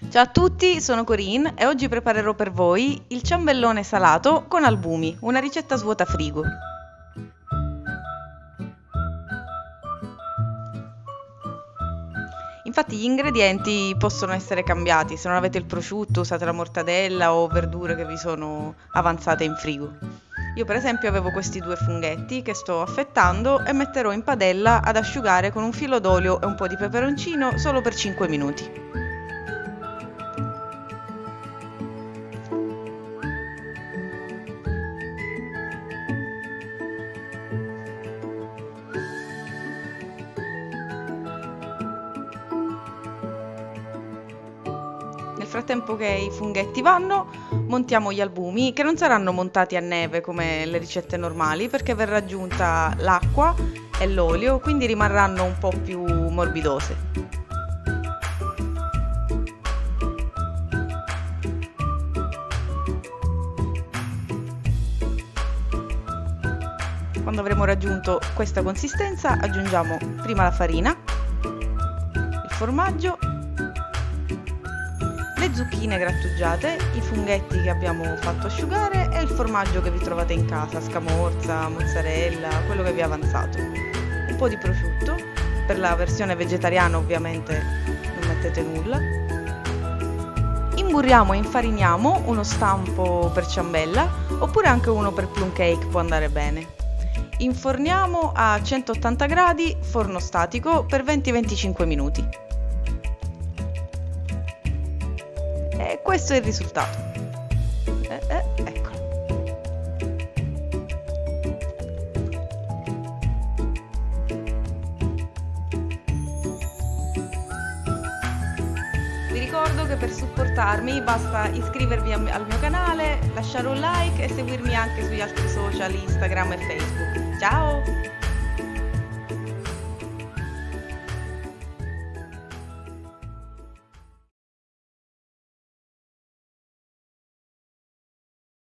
Ciao a tutti, sono Corinne e oggi preparerò per voi il ciambellone salato con albumi, una ricetta svuota frigo. Infatti gli ingredienti possono essere cambiati, se non avete il prosciutto usate la mortadella o verdure che vi sono avanzate in frigo. Io per esempio avevo questi due funghetti che sto affettando e metterò in padella ad asciugare con un filo d'olio e un po' di peperoncino solo per 5 minuti. Nel frattempo che i funghetti vanno, montiamo gli albumi, che non saranno montati a neve come le ricette normali, perché verrà aggiunta l'acqua e l'olio, quindi rimarranno un po' più morbidose. Quando avremo raggiunto questa consistenza, aggiungiamo prima la farina, il formaggio, le zucchine grattugiate, i funghetti che abbiamo fatto asciugare e il formaggio che vi trovate in casa, scamorza, mozzarella, quello che vi è avanzato. Un po' di prosciutto, per la versione vegetariana ovviamente non mettete nulla. Imburriamo e infariniamo uno stampo per ciambella oppure anche uno per plum cake può andare bene. Inforniamo a 180 gradi, forno statico, per 20-25 minuti. E questo è il risultato. Eccolo. Vi ricordo che per supportarmi basta iscrivervi al mio canale, lasciare un like e seguirmi anche sugli altri social, Instagram e Facebook. Ciao!